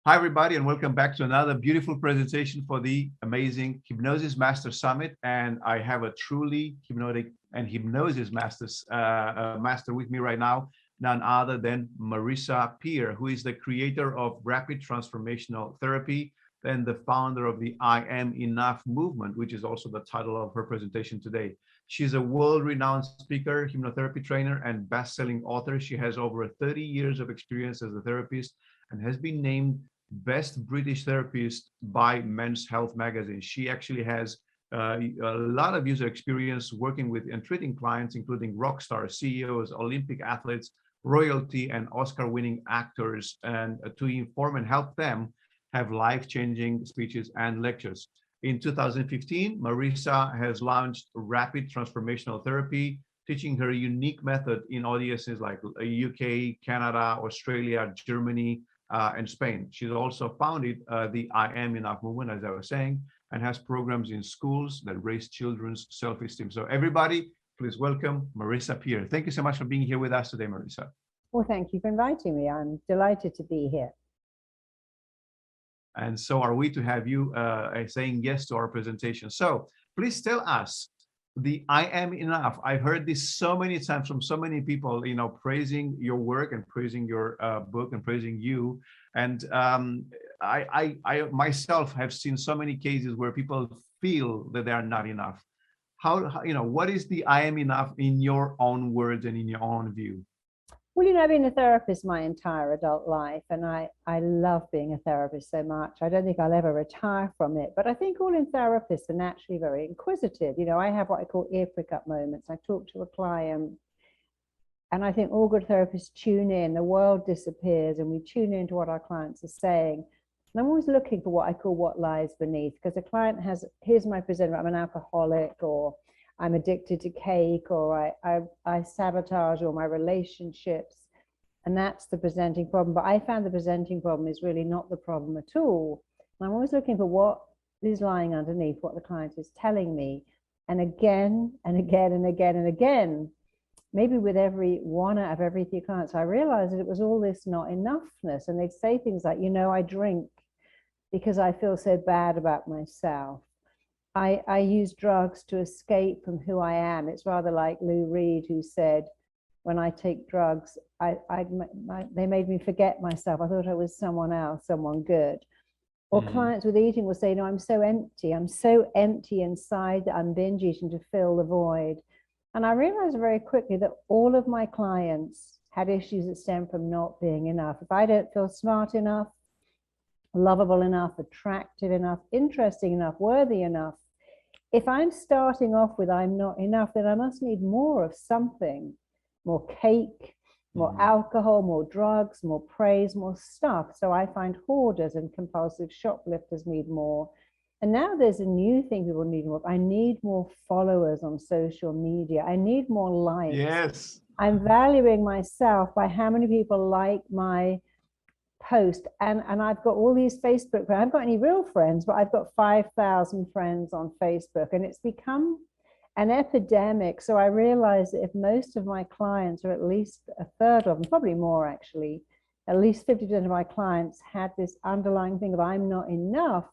Hi, everybody, and welcome back to another beautiful presentation for the amazing Hypnosis Master Summit. And I have a truly hypnotic and hypnosis master with me right now, none other than Marisa Peer, who is the creator of Rapid Transformational Therapy and the founder of the I Am Enough movement, which is also the title of her presentation today. She's a world-renowned speaker, hypnotherapy trainer, and best-selling author. She has over 30 years of experience as a therapist and has been named Best British Therapist by Men's Health magazine. She actually has a lot of user experience working with and treating clients, including rock stars, CEOs, Olympic athletes, royalty, and Oscar-winning actors, and to inform and help them have life-changing speeches and lectures. In 2015, Marisa has launched Rapid Transformational Therapy, teaching her unique method in audiences like UK, Canada, Australia, Germany, and Spain. She's also founded the I Am Enough movement, as I was saying, and has programs in schools that raise children's self-esteem. So everybody, please welcome Marisa Peer. Thank you so much for being here with us today, Marisa. Well, thank you for inviting me. I'm delighted to be here. And so are we to have you saying yes to our presentation. So please tell us, the I Am Enough. I've heard this so many times from so many people, praising your work and praising your book and praising you. And I myself have seen so many cases where people feel that they are not enough. What is the I Am Enough in your own words and in your own view? Well, I've been a therapist my entire adult life, and I love being a therapist so much. I don't think I'll ever retire from it, but I think all in therapists are naturally very inquisitive. I have what I call ear prick up moments. I talk to a client, and I think all good therapists tune in, the world disappears, and we tune into what our clients are saying. And I'm always looking for what I call what lies beneath, because a client has, here's my presenter, I'm an alcoholic, or I'm addicted to cake, or I sabotage all my relationships, and that's the presenting problem. But I found the presenting problem is really not the problem at all. And I'm always looking for what is lying underneath what the client is telling me. And again, and again, and again, and again, maybe with every one out of every 3 clients, I realized that it was all this not enoughness. And they'd say things like, I drink because I feel so bad about myself. I use drugs to escape from who I am. It's rather like Lou Reed, who said, when I take drugs, they made me forget myself. I thought I was someone else, someone good. Or clients with eating will say, no, I'm so empty. I'm so empty inside that I'm binge eating to fill the void. And I realized very quickly that all of my clients had issues that stem from not being enough. If I don't feel smart enough, lovable enough, attractive enough, interesting enough, worthy enough, if I'm starting off with I'm not enough, then I must need more of something, more cake, more alcohol, more drugs, more praise, more stuff. So I find hoarders and compulsive shoplifters need more. And now there's a new thing people need more. I need more followers on social media. I need more likes. Yes. I'm valuing myself by how many people like my post, and I've got all these Facebook friends. I haven't got any real friends, but I've got 5,000 friends on Facebook, and it's become an epidemic. So I realized that if most of my clients, or at least a third of them, probably more actually, at least 50% of my clients had this underlying thing of I'm not enough,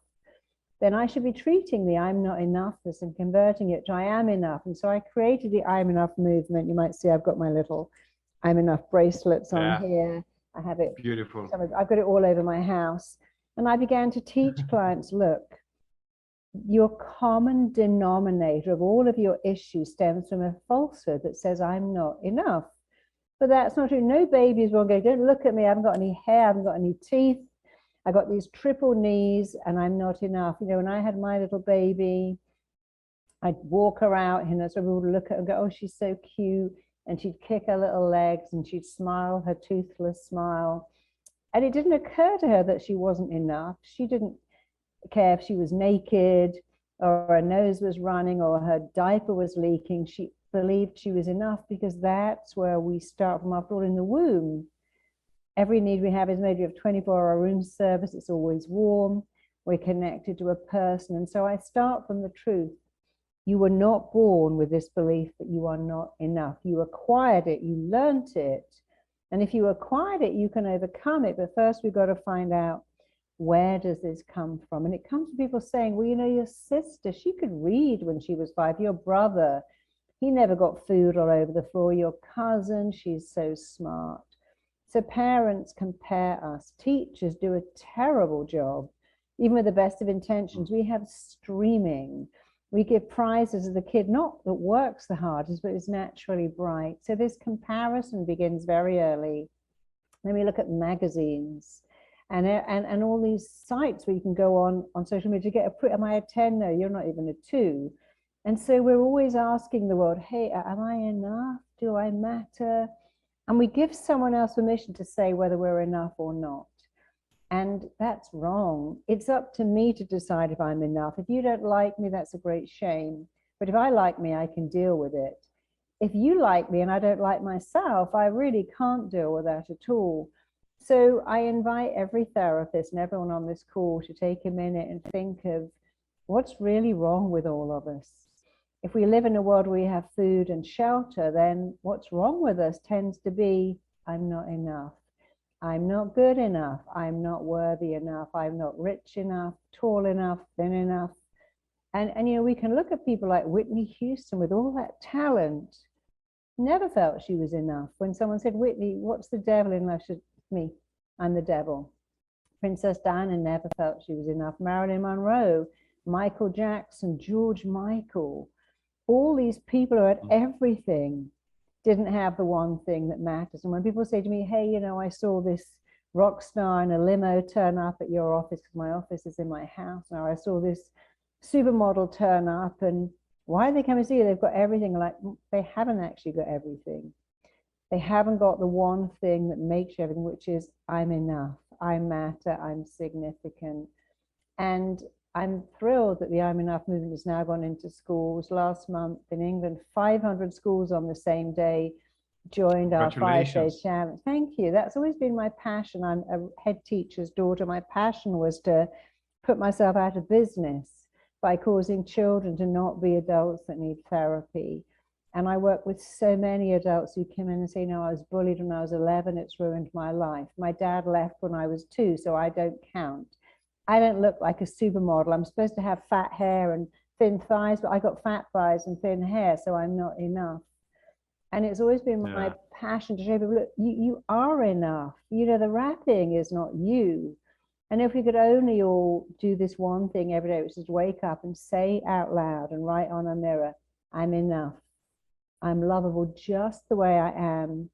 then I should be treating the I'm not enoughness and converting it to I am enough. And so I created the I'm enough movement. You might see I've got my little I'm enough bracelets on here. I have it. Beautiful. I've got it all over my house. And I began to teach clients, look, your common denominator of all of your issues stems from a falsehood that says I'm not enough. But that's not true. No babies will go, don't look at me. I haven't got any hair. I haven't got any teeth. I got these triple knees and I'm not enough. When I had my little baby, I'd walk her out, so we would look at her and go, oh, she's so cute. And she'd kick her little legs and she'd smile her toothless smile. And it didn't occur to her that she wasn't enough. She didn't care if she was naked or her nose was running or her diaper was leaking. She believed she was enough because that's where we start from. After all, in the womb, every need we have is made. We have 24-hour room service. It's always warm. We're connected to a person. And so I start from the truth. You were not born with this belief that you are not enough. You acquired it, you learned it. And if you acquired it, you can overcome it. But first we've got to find out where does this come from? And it comes from people saying, well, you know, your sister, she could read when she was 5. Your brother, he never got food all over the floor. Your cousin, she's so smart. So parents compare us. Teachers do a terrible job. Even with the best of intentions, we have streaming. We give prizes to the kid, not that works the hardest, but is naturally bright. So this comparison begins very early. Then we look at magazines and all these sites where you can go on social media to get am I a 10? No, you're not even a 2. And so we're always asking the world, hey, am I enough? Do I matter? And we give someone else permission to say whether we're enough or not. And that's wrong. It's up to me to decide if I'm enough. If you don't like me, that's a great shame. But if I like me, I can deal with it. If you like me and I don't like myself, I really can't deal with that at all. So I invite every therapist and everyone on this call to take a minute and think of what's really wrong with all of us. If we live in a world where we have food and shelter, then what's wrong with us tends to be, I'm not enough. I'm not good enough. I'm not worthy enough. I'm not rich enough, tall enough, thin enough. And you know, we can look at people like Whitney Houston with all that talent, never felt she was enough. When someone said, Whitney, what's the devil in life? She said, me, I'm the devil. Princess Diana never felt she was enough. Marilyn Monroe, Michael Jackson, George Michael, all these people who had everything didn't have the one thing that matters. And when people say to me, hey, you know, I saw this rock star in a limo turn up at your office, because my office is in my house now, I saw this supermodel turn up, and why are they coming to see you? They've got everything. Like, they haven't actually got everything. They haven't got the one thing that makes you everything, which is I'm enough, I matter, I'm significant. And I'm thrilled that the I'm Enough movement has now gone into schools. Last month in England, 500 schools on the same day joined our 5-day challenge. Thank you. That's always been my passion. I'm a head teacher's daughter. My passion was to put myself out of business by causing children to not be adults that need therapy. And I work with so many adults who come in and say, no, I was bullied when I was 11, it's ruined my life. My dad left when I was 2, so I don't count. I don't look like a supermodel. I'm supposed to have fat hair and thin thighs, but I got fat thighs and thin hair, so I'm not enough. And it's always been my passion to show people, look, you are enough. You know, the wrapping is not you. And if we could only all do this one thing every day, which is wake up and say out loud and write on a mirror, I'm enough. I'm lovable just the way I am.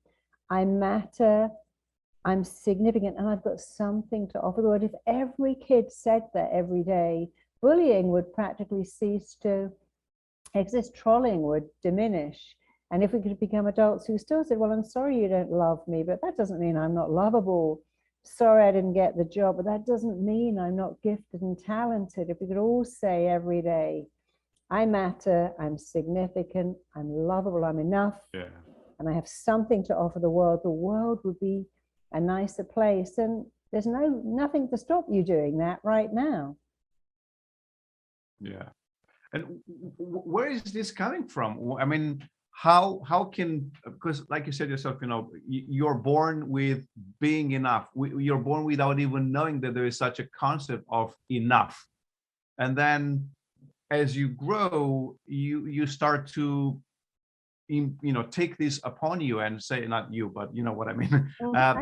I matter. I'm significant, and I've got something to offer the world. If every kid said that every day, bullying would practically cease to exist. Trolling would diminish. And if we could become adults who still said, well, I'm sorry you don't love me, but that doesn't mean I'm not lovable. Sorry I didn't get the job, but that doesn't mean I'm not gifted and talented. If we could all say every day, I matter, I'm significant, I'm lovable, I'm enough, and I have something to offer the world would be a nicer place. And there's nothing to stop you doing that right now. Yeah. And where is this coming from? I mean, how can, because like you said yourself, you know, you're born with being enough. You're born without even knowing that there is such a concept of enough. And then as you grow, you start to, you know, take this upon you and say, not you, but you know what I mean.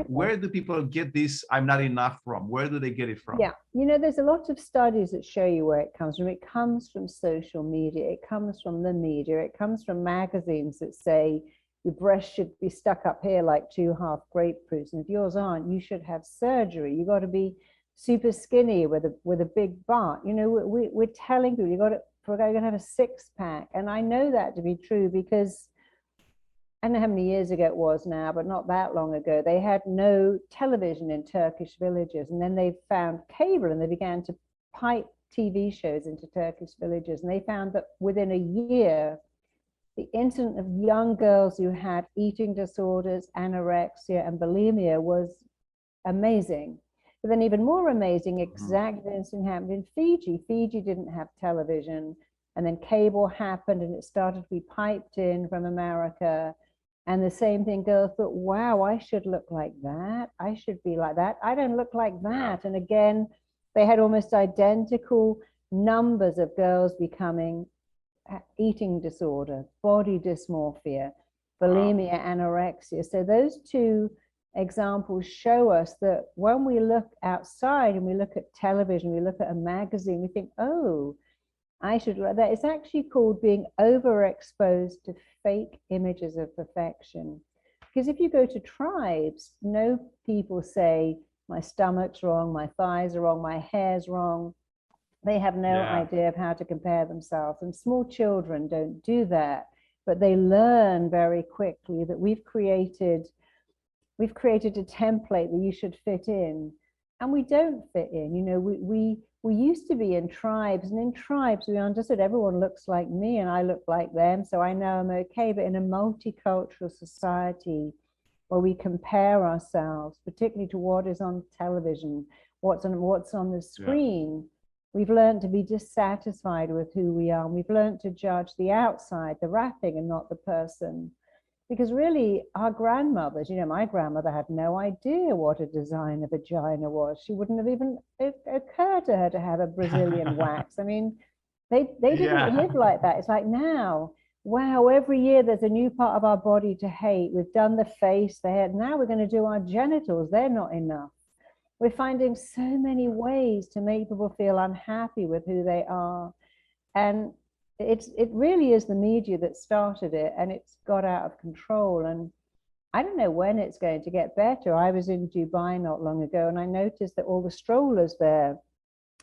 Where do people get this I'm not enough from? Where do they get it from? Yeah, you know, there's a lot of studies that show you where it comes from. It comes from social media, it comes from the media, it comes from magazines that say your breasts should be stuck up here like 2 half grapefruits, and if yours aren't, you should have surgery. You got to be super skinny with a big butt. You know, we're telling people we're going to have a 6-pack, and I know that to be true because I don't know how many years ago it was now, but not that long ago, they had no television in Turkish villages. And then they found cable and they began to pipe TV shows into Turkish villages. And they found that within a year, the incidence of young girls who had eating disorders, anorexia, and bulimia was amazing. But then even more amazing, exact incident happened in Fiji. Fiji didn't have television. And then cable happened and it started to be piped in from America. And the same thing, girls thought, wow, I should look like that. I should be like that. I don't look like that. And again, they had almost identical numbers of girls becoming eating disorder, body dysmorphia, bulimia, anorexia. So those two examples show us that when we look outside and we look at television, we look at a magazine, we think, oh, I should like that. It's actually called being overexposed to fake images of perfection. Because if you go to tribes, no people say, my stomach's wrong, my thighs are wrong, my hair's wrong. They have no idea of how to compare themselves. And small children don't do that, but they learn very quickly that we've created a template that you should fit in, and we don't fit in. You know, we used to be in tribes, and in tribes we understood everyone looks like me and I look like them, so I know I'm okay. But in a multicultural society where we compare ourselves, particularly to what is on television, what's on the screen, we've learned to be dissatisfied with who we are. And we've learned to judge the outside, the wrapping, and not the person. Because really, our grandmothers, you know, my grandmother had no idea what a designer vagina was. She wouldn't have even occurred to her to have a Brazilian wax. I mean, they didn't live like that. It's like now, wow, every year there's a new part of our body to hate. We've done the face, the head. Now we're going to do our genitals. They're not enough. We're finding so many ways to make people feel unhappy with who they are. And it really is the media that started it, and it's got out of control. And I don't know when it's going to get better. I was in Dubai not long ago, and I noticed that all the strollers there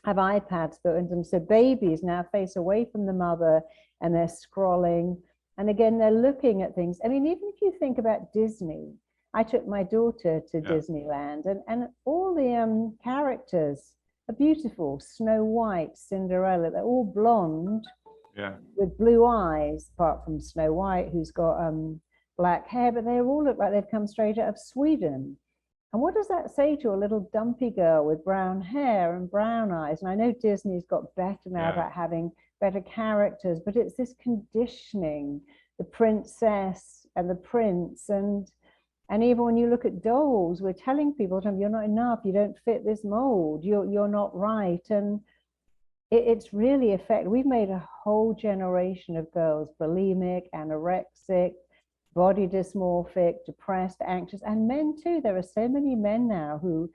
have iPads built into them. So babies now face away from the mother and they're scrolling. And again, they're looking at things. I mean, even if you think about Disney, I took my daughter to Disneyland, and all the characters are beautiful. Snow White, Cinderella, they're all blonde with blue eyes, apart from Snow White, who's got black hair, but they all look like they've come straight out of Sweden. And what does that say to a little dumpy girl with brown hair and brown eyes? And I know Disney's got better now about having better characters, but it's this conditioning, the princess and the prince. And even when you look at dolls, we're telling people, you're not enough, you don't fit this mold, you're not right. And it's really affected. We've made a whole generation of girls bulimic, anorexic, body dysmorphic, depressed, anxious, and men too. There are so many men now who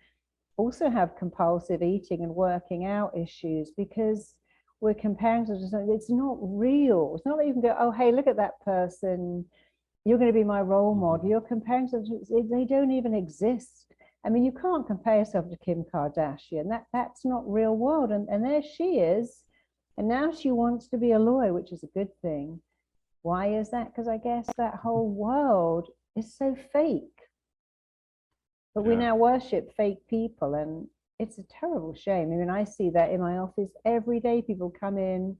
also have compulsive eating and working out issues because we're comparing to something. It's not real. It's not that you can go, oh, hey, look at that person. You're going to be my role model. You're comparing something. They don't even exist. I mean, you can't compare yourself to Kim Kardashian. That's not real world. And there she is. And now she wants to be a lawyer, which is a good thing. Why is that? Because I guess that whole world is so fake. But we now worship fake people, and it's a terrible shame. I mean, I see that in my office every day. People come in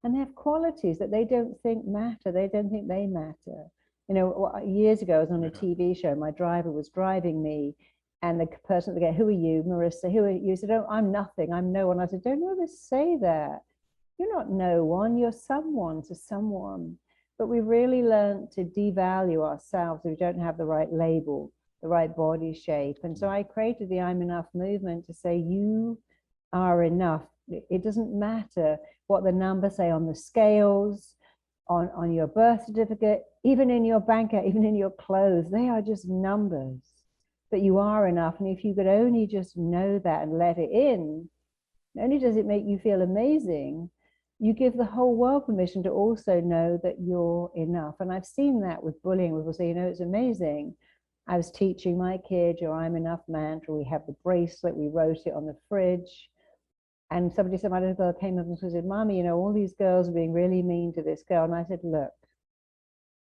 and they have qualities that they don't think matter. They don't think they matter. You know, years ago, I was on a TV show. My driver was driving me, and the person at the gate, who are you, Marisa? Who are you? He said, oh, I'm nothing. I'm no one. I said, don't ever say that. You're not no one. You're someone to someone. But we really learned to devalue ourselves if we don't have the right label, the right body shape. And so I created the I'm Enough movement to say you are enough. It doesn't matter what the numbers say on the scales, on your birth certificate, even in your bank account, even in your clothes. They are just numbers. But you are enough. And if you could only just know that and let it in, not only does it make you feel amazing, you give the whole world permission to also know that you're enough. And I've seen that with bullying. People say, you know, it's amazing. I was teaching my kid your I'm enough mantra. We have the bracelet, we wrote it on the fridge. And somebody said, my little girl came up and said, Mommy, you know, all these girls are being really mean to this girl. And I said, look,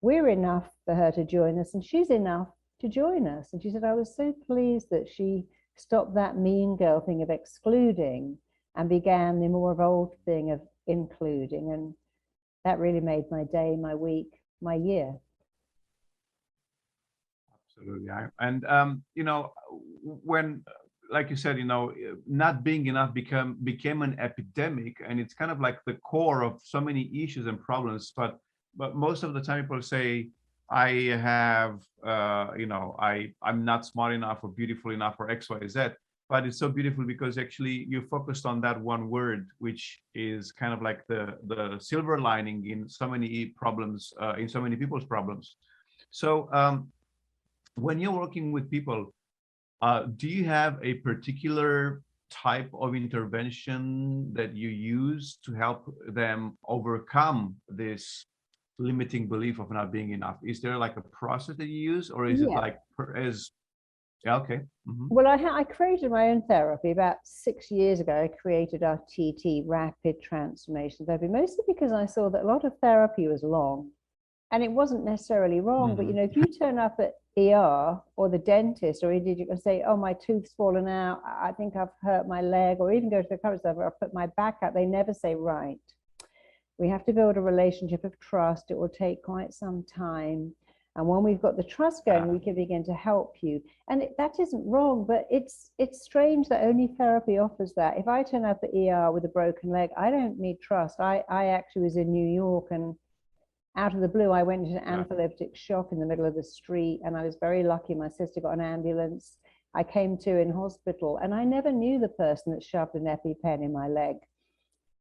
we're enough for her to join us, and she's enough to join us. And she said, I was so pleased that she stopped that mean girl thing of excluding and began the more evolved thing of including. And that really made my day, my week, my year. Absolutely. You know, when, like you said, you know, not being enough became an epidemic, and it's kind of like the core of so many issues and problems. But most of the time people say, I have, you know, I'm not smart enough or beautiful enough or X, Y, Z. But it's so beautiful because actually you focused on that one word, which is kind of like the silver lining in so many problems, in so many people's problems. So when you're working with people, do you have a particular type of intervention that you use to help them overcome this limiting belief of not being enough? Is there like a process that you use, or is it Yeah. like as yeah, okay. Well, I created my own therapy about 6 years ago. I created our TT, Rapid Transformation Therapy, mostly because I saw that a lot of therapy was long. And it wasn't necessarily wrong, but you know, if you turn up at ER or the dentist, or indeed you can say, oh, my tooth's fallen out, I think I've hurt my leg, or even go to the chiropractor, or put my back out, they never say, right. We have to build a relationship of trust. It will take quite some time. And when we've got the trust going, we can begin to help you. And that isn't wrong, but it's strange that only therapy offers that. If I turn up at ER with a broken leg, I don't need trust. I actually was in New York, and out of the blue, I went into an anaphylactic shock in the middle of the street, and I was very lucky. My sister got an ambulance. I came to in hospital, and I never knew the person that shoved an EpiPen in my leg.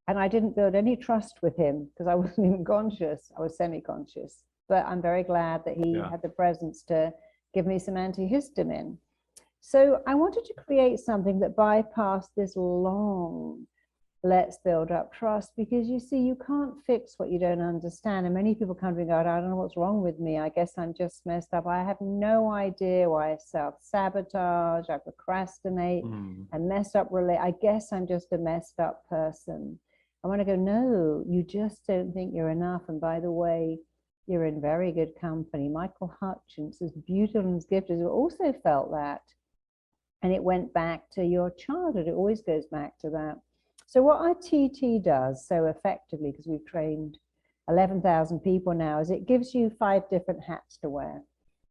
And I didn't build any trust with him because I wasn't even conscious. I was semi-conscious. But I'm very glad that he had the presence to give me some antihistamine. So I wanted to create something that bypassed this long, let's build up trust, because you see, you can't fix what you don't understand. And many people come to me and go, I don't know what's wrong with me. I guess I'm just messed up. I have no idea why I self-sabotage, I procrastinate, and messed up. I guess I'm just a messed up person. I want to go, no, you just don't think you're enough. And by the way, you're in very good company. Michael Hutchins, as beautiful and as gifted, also felt that. And it went back to your childhood. It always goes back to that. So what our TT does so effectively, because we've trained 11,000 people now, is it gives you 5 different hats to wear.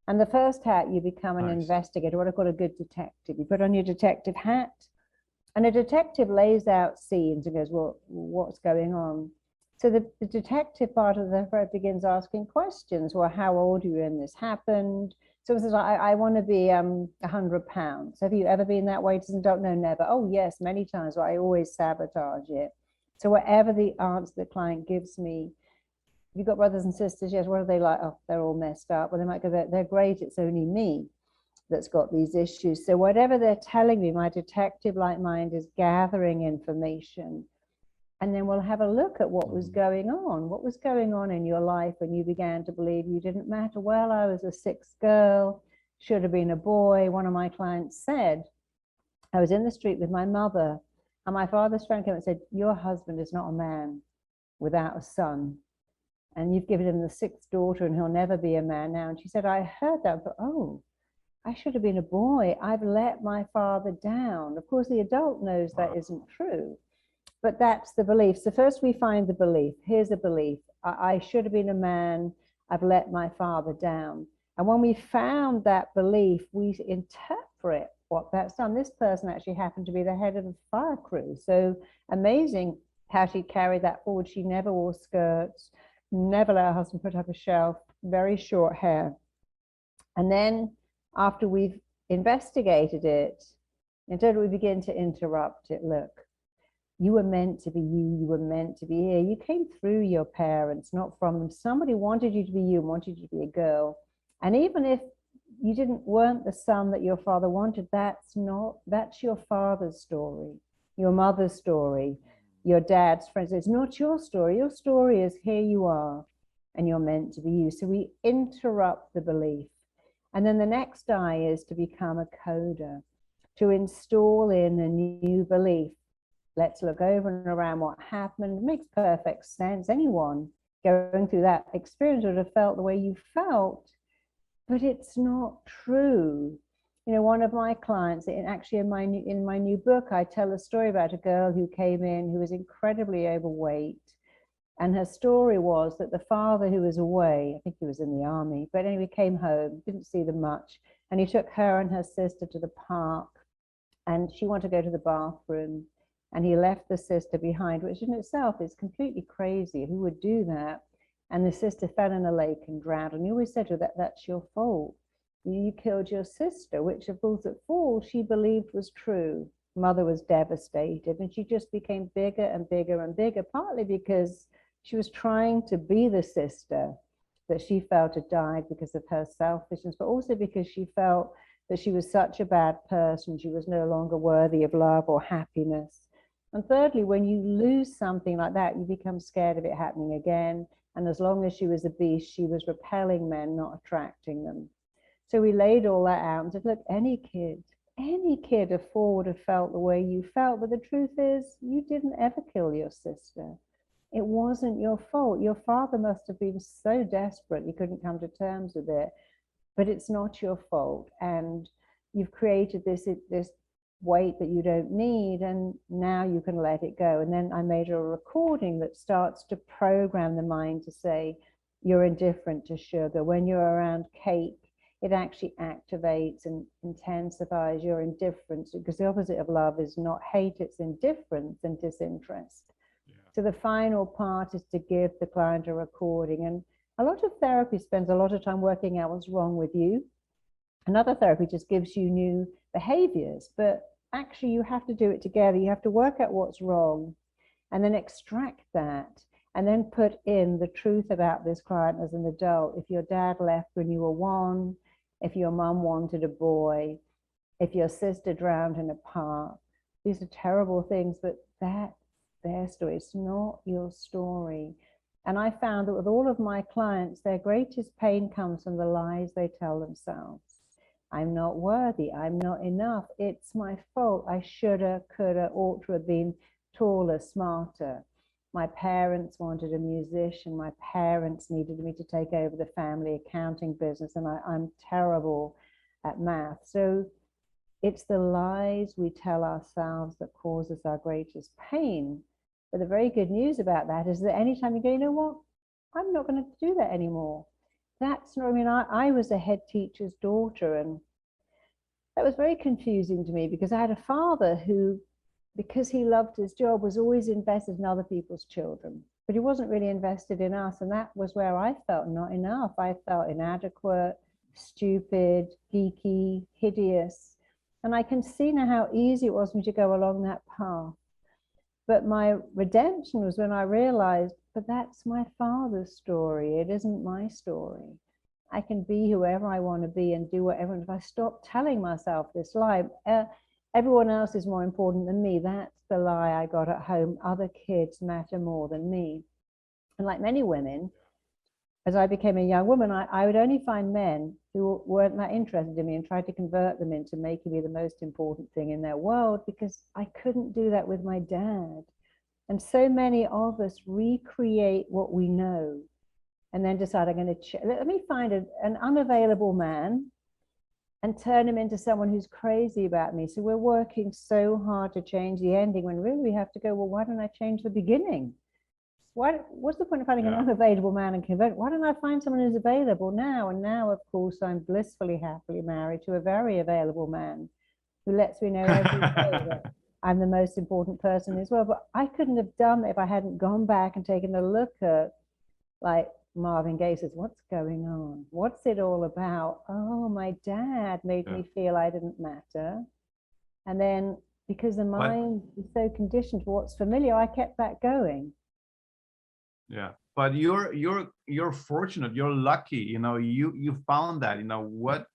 And the first hat, you become an investigator, what I call a good detective. You put on your detective hat, and a detective lays out scenes and goes, well, what's going on? So the detective part of the therapy begins asking questions. Well, how old are you when this happened? So it says, I want to be 100 pounds. Have you ever been that way? Doesn't don't know, never. Oh, yes, many times. Well, I always sabotage it. So whatever the answer the client gives me, you've got brothers and sisters, yes, what are they like? Oh, they're all messed up. Well, they might go, they're great. It's only me that's got these issues. So whatever they're telling me, my detective-like mind is gathering information. And then we'll have a look at what was going on. What was going on in your life when you began to believe you didn't matter? Well, I was a 6th girl, should have been a boy. One of my clients said, I was in the street with my mother, and my father's friend came and said, your husband is not a man without a son. And you've given him the 6th daughter, and he'll never be a man now. And she said, I heard that, but oh, I should have been a boy. I've let my father down. Of course, the adult knows that isn't true. But that's the belief. So first we find the belief. Here's a belief. I should have been a man. I've let my father down. And when we found that belief, we interpret what that's done. This person actually happened to be the head of a fire crew. So amazing how she carried that forward. She never wore skirts, never let her husband put up a shelf, very short hair. And then after we've investigated it, instead we begin to interrupt it. Look, you were meant to be you. You were meant to be here. You came through your parents, not from them. Somebody wanted you to be you, wanted you to be a girl. And even if you weren't the son that your father wanted, that's your father's story, your mother's story, your dad's friends. It's not your story. Your story is here you are, and you're meant to be you. So we interrupt the belief. And then the next I is to become a coder, to install in a new belief. Let's look over and around what happened. It makes perfect sense. Anyone going through that experience would have felt the way you felt, but it's not true. You know, one of my clients, actually in my new book, I tell a story about a girl who came in who was incredibly overweight. And her story was that the father, who was away, I think he was in the army, but anyway, came home, didn't see them much. And he took her and her sister to the park, and she wanted to go to the bathroom. And he left the sister behind, which in itself is completely crazy. Who would do that? And the sister fell in a lake and drowned. And he always said to her, that's your fault. You killed your sister, which of course at full she believed was true. Mother was devastated, and she just became bigger and bigger and bigger, partly because she was trying to be the sister that she felt had died because of her selfishness, but also because she felt that she was such a bad person. She was no longer worthy of love or happiness. And thirdly, when you lose something like that, you become scared of it happening again. And as long as she was a beast, she was repelling men, not attracting them. So we laid all that out and said, look, any kid of 4 would have felt the way you felt. But the truth is, you didn't ever kill your sister. It wasn't your fault. Your father must have been so desperate he couldn't come to terms with it. But it's not your fault. And you've created this weight that you don't need, and now you can let it go. And then I made a recording that starts to program the mind to say, you're indifferent to sugar. When you're around cake, it actually activates and intensifies your indifference, because the opposite of love is not hate, it's indifference and disinterest. Yeah. So the final part is to give the client a recording. And a lot of therapy spends a lot of time working out what's wrong with you. Another therapy just gives you new behaviors, but actually you have to do it together. You have to work out what's wrong and then extract that, and then put in the truth about this client as an adult. If your dad left when you were 1, if your mom wanted a boy, if your sister drowned in a park, these are terrible things, but that's their story. It's not your story. And I found that with all of my clients, their greatest pain comes from the lies they tell themselves. I'm not worthy. I'm not enough. It's my fault. I shoulda, coulda, ought to have been taller, smarter. My parents wanted a musician. My parents needed me to take over the family accounting business, and I'm terrible at math. So it's the lies we tell ourselves that causes our greatest pain. But the very good news about that is that anytime you go, you know what, I'm not going to do that anymore. That's not, I mean, I was a head teacher's daughter, and that was very confusing to me, because I had a father who, because he loved his job, was always invested in other people's children, but he wasn't really invested in us. And that was where I felt not enough. I felt inadequate, stupid, geeky, hideous. And I can see now how easy it was for me to go along that path. But my redemption was when I realized, but that's my father's story. It isn't my story. I can be whoever I want to be and do whatever. And if I stop telling myself this lie, everyone else is more important than me. That's the lie I got at home. Other kids matter more than me. And like many women, as I became a young woman, I would only find men who weren't that interested in me and tried to convert them into making me the most important thing in their world, because I couldn't do that with my dad. And so many of us recreate what we know and then decide, I'm going to let me find an unavailable man and turn him into someone who's crazy about me. So we're working so hard to change the ending, when really we have to go, well, why don't I change the beginning? What's the point of finding an unavailable man and convert? Why don't I find someone who's available now? And now, of course, I'm blissfully happily married to a very available man who lets me know every day that I'm the most important person as well. But I couldn't have done that if I hadn't gone back and taken a look at, like Marvin Gaye says, what's going on? What's it all about? Oh, my dad made me feel I didn't matter. And then, because the mind is so conditioned to what's familiar, I kept that going. Yeah, but you're fortunate, you're lucky, you found that.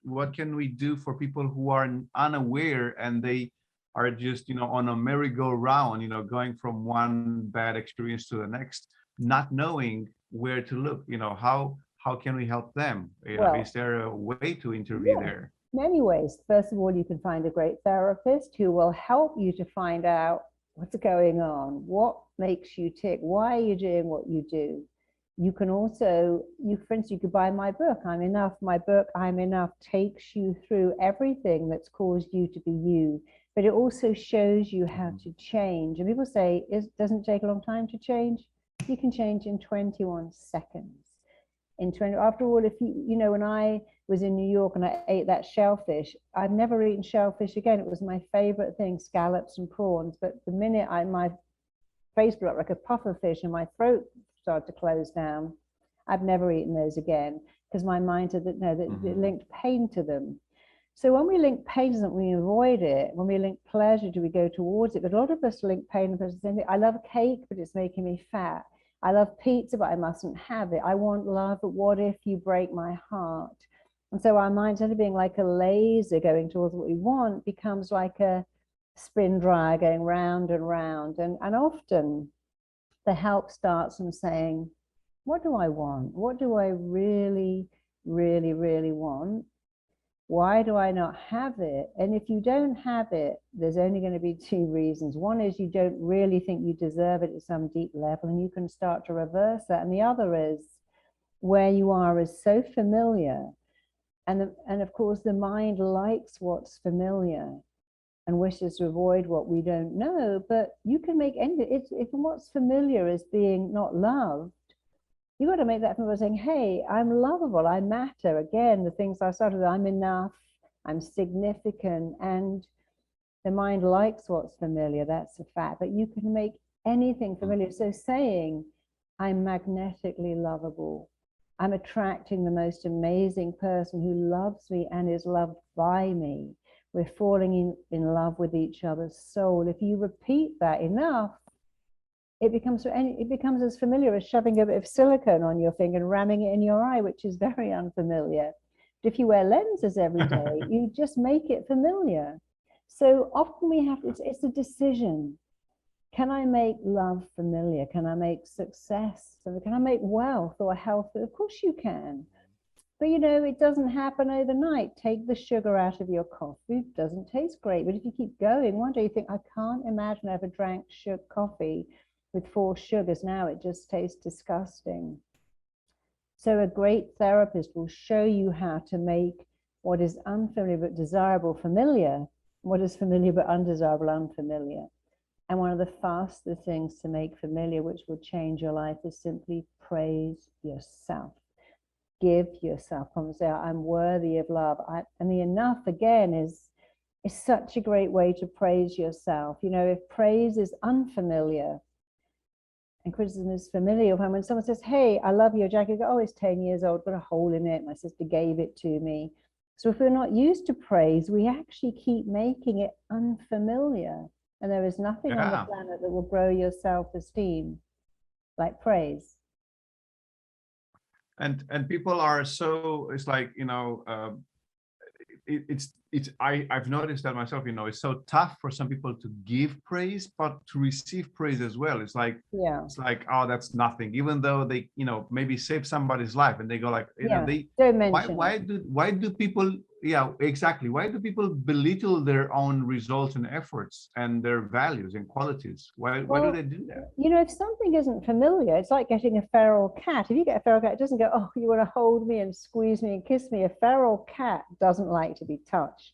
What can we do for people who are unaware and they are just on a merry-go-round, going from one bad experience to the next, not knowing where to look? How can we help them? Is there a way to intervene there? Many ways. First of all, you can find a great therapist who will help you to find out what's going on, what makes you tick, why are you doing what you do. You can also, for instance, you could buy my book, I'm Enough. My book, I'm Enough, takes you through everything that's caused you to be you, but it also shows you how to change. And people say, it doesn't take a long time to change. You can change in 21 seconds. After all, if when I was in New York and I ate that shellfish, I've never eaten shellfish again. It was my favorite thing, scallops and prawns. But the minute my face blew up like a puffer fish and my throat started to close down, I've never eaten those again, because my mind said that no, that it linked pain to them. So when we link pain, doesn't we avoid it? When we link pleasure, do we go towards it? But a lot of us link pain and pleasure. I love cake, but it's making me fat. I love pizza, but I mustn't have it. I want love, but what if you break my heart? And so our mind, instead of being like a laser going towards what we want, becomes like a spin dryer going round and round. And often the help starts from saying, what do I want? What do I really, really, really want? Why do I not have it? And if you don't have it, there's only going to be two reasons. One is you don't really think you deserve it at some deep level, and you can start to reverse that. And the other is where you are is so familiar. And of course, the mind likes what's familiar and wishes to avoid what we don't know. But you can make anything. If what's familiar is being not loved, you got to make that familiar, saying, hey, I'm lovable, I matter. Again, the things I started with, I'm enough, I'm significant. And the mind likes what's familiar, that's a fact. But you can make anything familiar. So saying, I'm magnetically lovable, I'm attracting the most amazing person who loves me and is loved by me. We're falling in love with each other's soul. If you repeat that enough, it becomes as familiar as shoving a bit of silicone on your finger and ramming it in your eye, which is very unfamiliar. But if you wear lenses every day, you just make it familiar. So often we have, it's a decision. Can I make love familiar? Can I make success? Can I make wealth or health? Of course you can. But you know, it doesn't happen overnight. Take the sugar out of your coffee. It doesn't taste great. But if you keep going, one day you think, I can't imagine I ever drank coffee with 4 sugars. Now it just tastes disgusting. So a great therapist will show you how to make what is unfamiliar but desirable familiar, what is familiar but undesirable unfamiliar. And one of the fastest things to make familiar, which will change your life, is simply praise yourself. Give yourself confidence. Say, I'm worthy of love. And the enough, again, is such a great way to praise yourself. You know, if praise is unfamiliar and criticism is familiar, when someone says, hey, I love your jacket, you go, oh, it's 10 years old, got a hole in it, my sister gave it to me. So if we're not used to praise, we actually keep making it unfamiliar. And there is nothing on the planet that will grow your self-esteem like praise. And people are so, it's like, you know, I've noticed that myself, you know, it's so tough for some people to give praise, but to receive praise as well. It's like, it's like, oh, that's nothing, even though they, you know, maybe save somebody's life, and they go like, you know, they don't mention why do people, exactly, why do people belittle their own results and efforts and their values and qualities? Why do they do that? You know, if something isn't familiar, it's like getting a feral cat. If you get a feral cat, it doesn't go, oh, you want to hold me and squeeze me and kiss me. A feral cat doesn't like to be touched.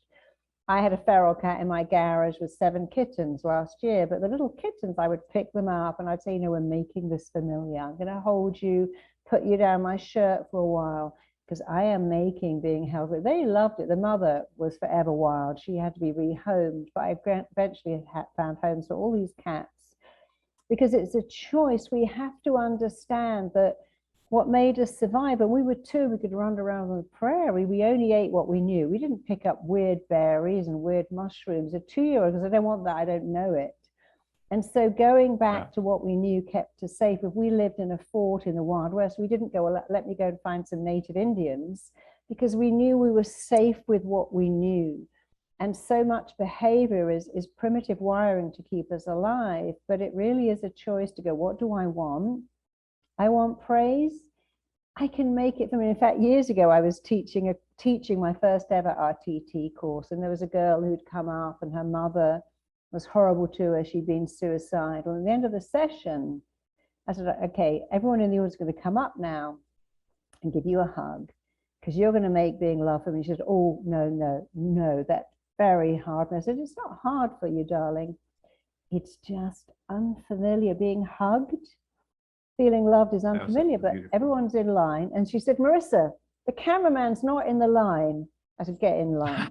I had a feral cat in my garage with 7 kittens last year, but the little kittens, I would pick them up and I'd say, you know, we're making this familiar. I'm going to hold you, put you down my shirt for a while, because I am making being held. They loved it. The mother was forever wild. She had to be rehomed, but I eventually found homes for all these cats, because it's a choice. We have to understand that what made us survive, and we were 2, we could run around on the prairie. We only ate what we knew. We didn't pick up weird berries and weird mushrooms. A 2-year-old, because I don't want that, I don't know it. And so going back to what we knew kept us safe. If we lived in a fort in the Wild West, we didn't go, well, let me go and find some native Indians, because we knew we were safe with what we knew. And so much behavior is primitive wiring to keep us alive, but it really is a choice to go, what do I want? I want praise. I can make it for me. In fact, years ago, I was teaching my first ever RTT course, and there was a girl who'd come up, and her mother was horrible to her. She'd been suicidal. At the end of the session, I said, okay, everyone in the audience is going to come up now and give you a hug, because you're going to make being loved for me. She said, oh, no, that's very hard. And I said, it's not hard for you, darling. It's just unfamiliar. Being hugged, feeling loved is unfamiliar, but everyone's in line. And she said, Marisa, the cameraman's not in the line. I said, get in line.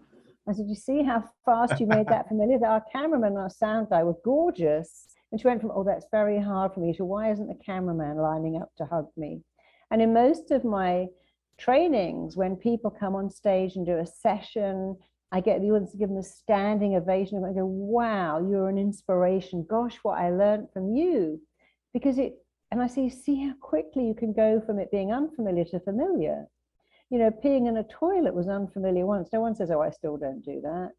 I said, you see how fast you made that familiar? That our cameraman and our sound guy were gorgeous. And she went from, oh, that's very hard for me, to why isn't the cameraman lining up to hug me? And in most of my trainings, when people come on stage and do a session, I get the audience to give them a standing ovation. I go, wow, you're an inspiration. Gosh, what I learned from you. Because and I say, see how quickly you can go from it being unfamiliar to familiar. You know, peeing in a toilet was unfamiliar once. No one says, oh, I still don't do that.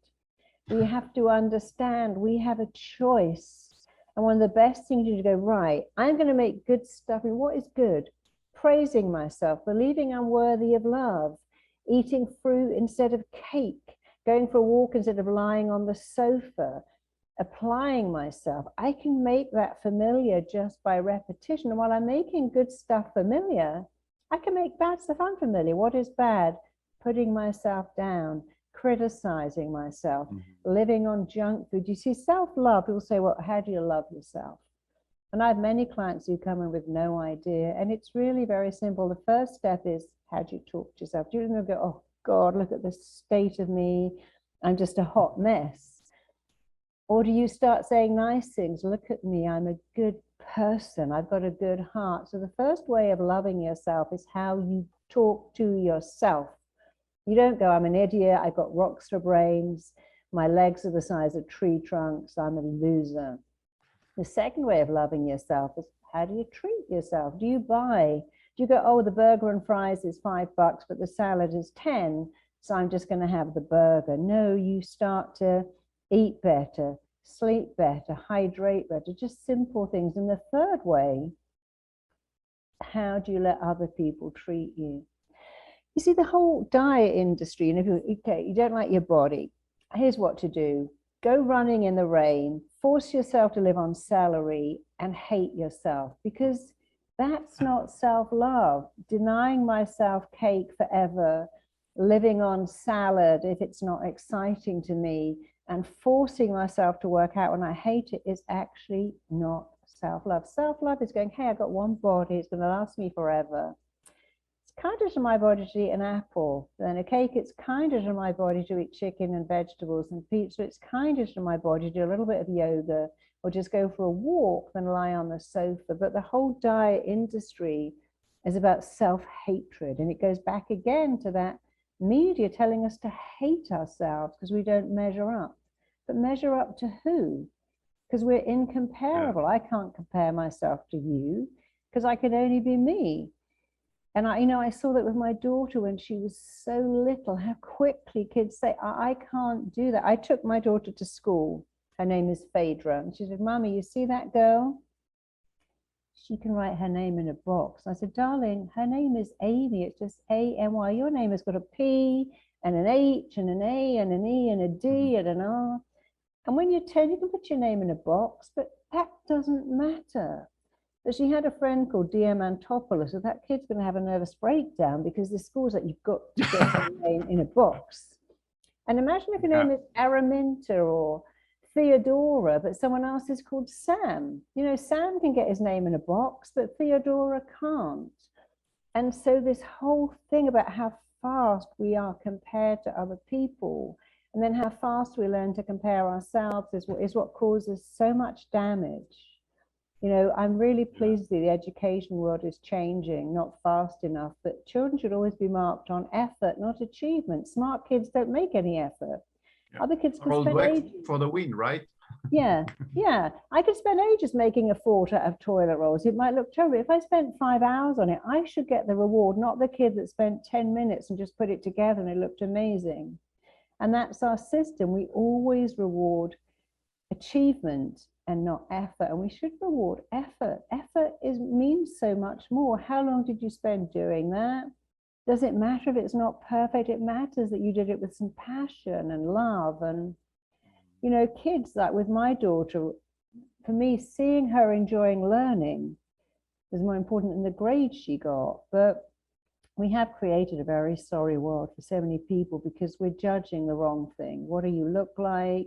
We have to understand we have a choice. And one of the best things you do to go, right, I'm going to make good stuff. And what is good? Praising myself, believing I'm worthy of love, eating fruit instead of cake, going for a walk instead of lying on the sofa, applying myself. I can make that familiar just by repetition. And while I'm making good stuff familiar, I can make bad stuff unfamiliar. What is bad? Putting myself down, criticizing myself, living on junk food. You see, self-love, people say, well, how do you love yourself? And I have many clients who come in with no idea. And it's really very simple. The first step is, how do you talk to yourself? Do you go, oh God, look at the state of me. I'm just a hot mess. Or do you start saying nice things? Look at me, I'm a good person. I've got a good heart. So the first way of loving yourself is how you talk to yourself. You don't go, I'm an idiot, I've got rocks for brains, my legs are the size of tree trunks, I'm a loser. The second way of loving yourself is, how do you treat yourself? Do you go, oh, the burger and fries is $5, but the salad is 10, so I'm just going to have the burger. No, you start to eat better, sleep better, hydrate better, just simple things. And the third way, how do you let other people treat you? You see, the whole diet industry, and if you don't like your body, here's what to do. Go running in the rain, force yourself to live on celery and hate yourself, because that's not self-love. Denying myself cake forever, living on salad if it's not exciting to me, and forcing myself to work out when I hate it is actually not self-love. Self-love is going, hey, I've got one body, it's going to last me forever. It's kinder to my body to eat an apple than a cake. It's kinder to my body to eat chicken and vegetables and pizza. It's kinder to my body to do a little bit of yoga or just go for a walk than lie on the sofa. But the whole diet industry is about self-hatred. And it goes back again to that media telling us to hate ourselves because we don't measure up. But measure up to who? Because we're incomparable. I can't compare myself to you because I can only be me. And I saw that with my daughter when she was so little, how quickly kids say, I can't do that. I took my daughter to school. Her name is Phaedra. And she said, Mommy, you see that girl? She can write her name in a box. I said, darling, her name is Amy. It's just A-M-Y. Your name has got a P and an H and an A and an E and a D and an R. And when you're 10, you can put your name in a box, but that doesn't matter. But she had a friend called Diamantopoulos, so that kid's going to have a nervous breakdown because the school's like, you've got to get her name in a box. And imagine if your name is Araminta or Theodora, but someone else is called Sam. You know, Sam can get his name in a box, but Theodora can't. And so this whole thing about how fast we are compared to other people, and then how fast we learn to compare ourselves is what causes so much damage. You know, I'm really pleased that the education world is changing, not fast enough, but children should always be marked on effort, not achievement. Smart kids don't make any effort. Other kids can spend ages for the win, right? Yeah. I could spend ages making a fort out of toilet rolls. It might look terrible. If I spent 5 hours on it, I should get the reward, not the kid that spent 10 minutes and just put it together and it looked amazing. And that's our system. We always reward achievement and not effort, and we should reward effort. Effort means so much more. How long did you spend doing that? Does it matter if it's not perfect? It matters that you did it with some passion and love. And you know, kids, like with my daughter, for me, seeing her enjoying learning was more important than the grades she got. But we have created a very sorry world for so many people because we're judging the wrong thing. What do you look like?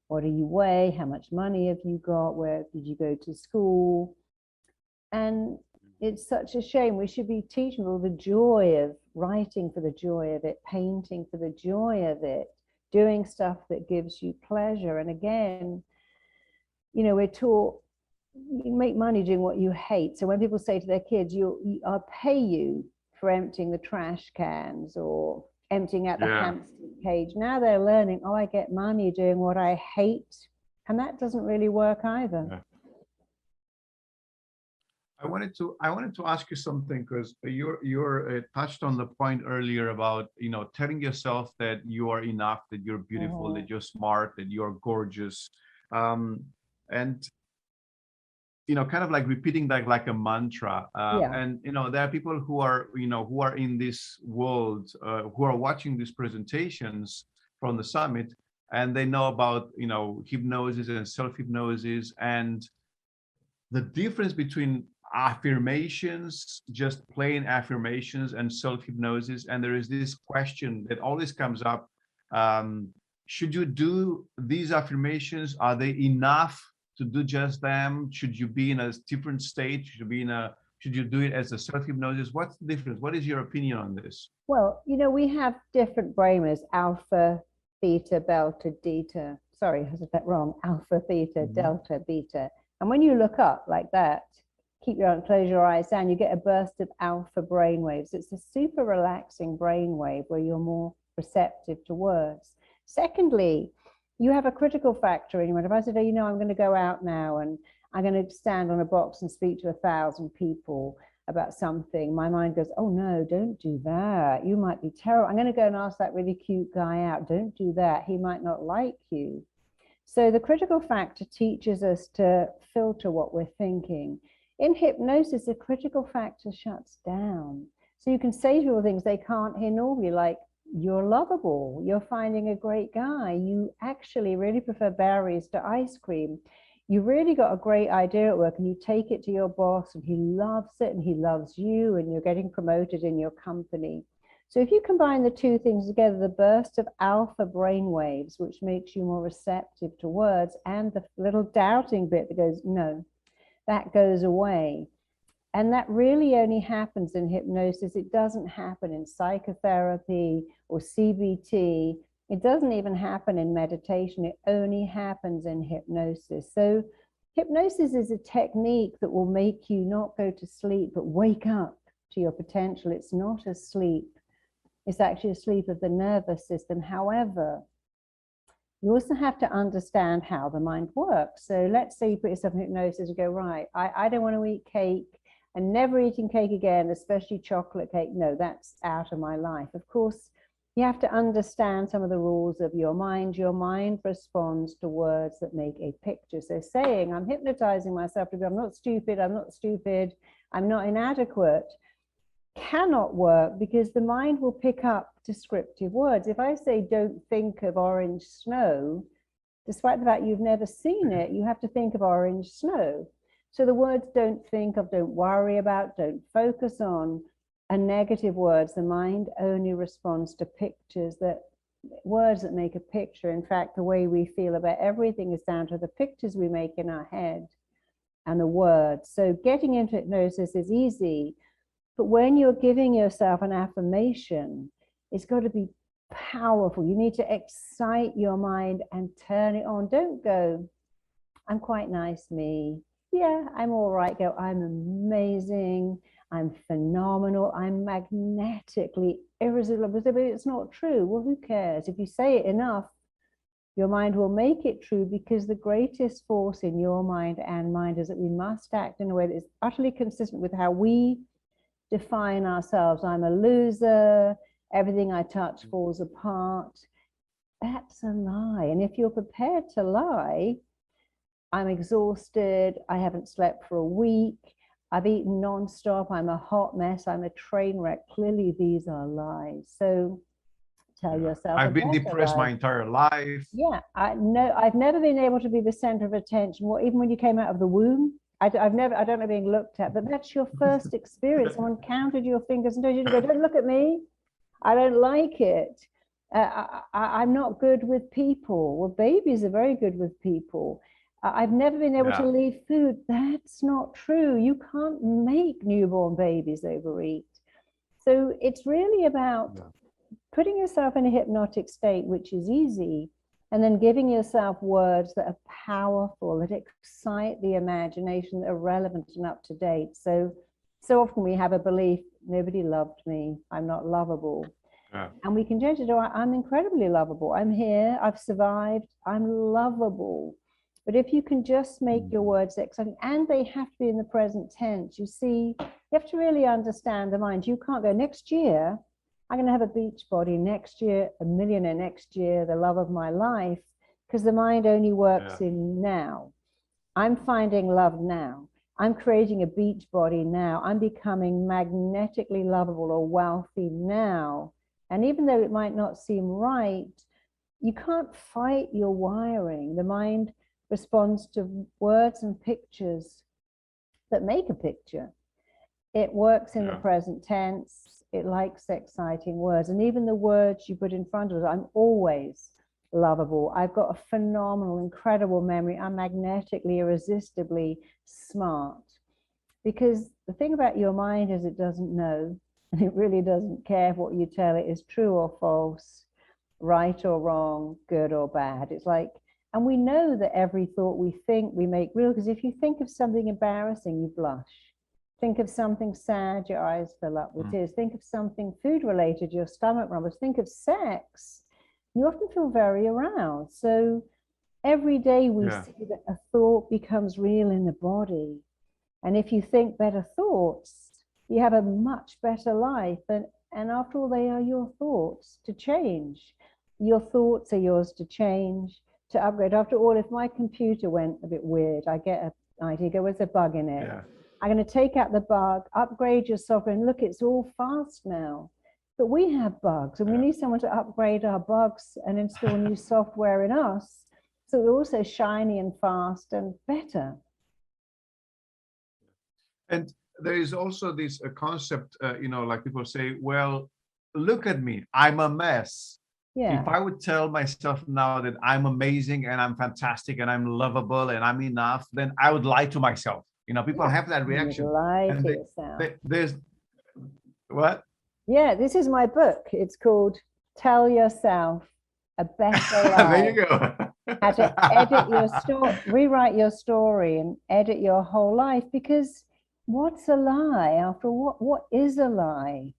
What do you weigh? How much money have you got? Where did you go to school? And it's such a shame. We should be teaching people the joy of writing for the joy of it, painting for the joy of it, doing stuff that gives you pleasure. And again, you know, we're taught you make money doing what you hate. So when people say to their kids, I'll pay you for emptying the trash cans or emptying out the Yeah. hamster cage. Now they're learning, oh, I get mommy doing what I hate. And that doesn't really work either. Yeah. I wanted to ask you something, because you're touched on the point earlier about, you know, telling yourself that you are enough, that you're beautiful, that you're smart, that you're gorgeous, and you know, kind of like repeating that like a mantra. Yeah. And you know, there are people who are, you know, who are in this world, who are watching these presentations from the summit, and they know about, you know, hypnosis and self-hypnosis, and the difference between affirmations, just plain affirmations, and self-hypnosis. And there is this question that always comes up: should you do these affirmations? Are they enough to do just them? Should you be in a different state? Should you do it as a self-hypnosis? What's the difference? What is your opinion on this? Well, you know, we have different brainwaves: alpha, theta, delta, beta. Sorry, I said that wrong. Alpha, theta, delta, beta. And when you look up like that, close your eyes down, you get a burst of alpha brainwaves. It's a super relaxing brainwave where you're more receptive to words. Secondly, you have a critical factor in your mind. If I said, oh, you know, I'm going to go out now and I'm going to stand on a box and speak to 1,000 people about something, my mind goes, oh no, don't do that. You might be terrible. I'm going to go and ask that really cute guy out. Don't do that. He might not like you. So the critical factor teaches us to filter what we're thinking. In hypnosis, the critical factor shuts down. So you can say to people things they can't hear normally, like, you're lovable, you're finding a great guy, you actually really prefer berries to ice cream, you really got a great idea at work, and you take it to your boss and he loves it and he loves you, and you're getting promoted in your company. So if you combine the two things together, the burst of alpha brain waves, which makes you more receptive to words, and the little doubting bit that goes, no, that goes away. And that really only happens in hypnosis. It doesn't happen in psychotherapy or CBT. It doesn't even happen in meditation. It only happens in hypnosis. So hypnosis is a technique that will make you not go to sleep, but wake up to your potential. It's not a sleep. It's actually a sleep of the nervous system. However, you also have to understand how the mind works. So let's say you put yourself in hypnosis and go, right, I don't want to eat cake. I'm never eating cake again, especially chocolate cake. No, that's out of my life. Of course, you have to understand some of the rules of your mind. Your mind responds to words that make a picture. So saying, I'm hypnotizing myself to be, I'm not stupid, I'm not inadequate, cannot work, because the mind will pick up descriptive words. If I say, don't think of orange snow, despite the fact you've never seen it, you have to think of orange snow. So the words don't think of, don't worry about, don't focus on are negative words. The mind only responds to pictures, words that make a picture. In fact, the way we feel about everything is down to the pictures we make in our head and the words. So getting into hypnosis is easy, but when you're giving yourself an affirmation, it's got to be powerful. You need to excite your mind and turn it on. Don't go, I'm quite nice, me. Yeah, I'm all right. Go, I'm amazing. I'm phenomenal. I'm magnetically irresistible. But it's not true. Well, who cares? If you say it enough, your mind will make it true, because the greatest force in your mind and mind is that we must act in a way that is utterly consistent with how we define ourselves. I'm a loser. Everything I touch falls apart. That's a lie. And if you're prepared to lie, I'm exhausted, I haven't slept for a week, I've eaten nonstop, I'm a hot mess, I'm a train wreck. Clearly, these are lies. So tell yourself. I've been depressed my entire life. Yeah, I've never been able to be the center of attention. Well, even when you came out of the womb, I don't know being looked at, but that's your first experience. Someone counted your fingers and told you to go, don't look at me. I don't like it. I'm not good with people. Well, babies are very good with people. I've never been able to leave food. That's not true. You can't make newborn babies overeat. So it's really about putting yourself in a hypnotic state, which is easy, and then giving yourself words that are powerful, that excite the imagination, that are relevant and up to date. So often we have a belief, nobody loved me, I'm not lovable. Yeah. And we can change it. I'm incredibly lovable. I'm here. I've survived. I'm lovable. But if you can just make your words exciting, and they have to be in the present tense, you see, you have to really understand the mind. You can't go, next year, I'm going to have a beach body, next year, a millionaire, next year, the love of my life, because the mind only works in now. I'm finding love now. I'm creating a beach body now. I'm becoming magnetically lovable or wealthy now. And even though it might not seem right, you can't fight your wiring. The mind responds to words and pictures that make a picture. It works in the present tense. It likes exciting words. And even the words you put in front of it, I'm always lovable. I've got a phenomenal, incredible memory. I'm magnetically, irresistibly smart. Because the thing about your mind is it doesn't know, and it really doesn't care if what you tell it is true or false, right or wrong, good or bad. It's like, and we know that every thought we think we make real, because if you think of something embarrassing, you blush. Think of something sad, your eyes fill up with tears. Think of something food related, your stomach rumbles. Think of sex, you often feel very aroused. So every day we see that a thought becomes real in the body. And if you think better thoughts, you have a much better life. And after all, they are your thoughts to change. Your thoughts are yours to change, to upgrade. After all, if my computer went a bit weird, I get an idea, go, where's a bug in it? Yeah. I'm going to take out the bug, upgrade your software, and look, it's all fast now. But we have bugs, and we need someone to upgrade our bugs and install new software in us, so we're also shiny and fast and better. And there is also this concept, you know, like people say, well, look at me, I'm a mess. Yeah. If I would tell myself now that I'm amazing and I'm fantastic and I'm lovable and I'm enough, then I would lie to myself. You know, people have that reaction. Lie to yourself. There's what? Yeah, this is my book. It's called Tell Yourself a Better Lie. There you go. How to edit your story, rewrite your story and edit your whole life. Because what's a lie? After what is a lie?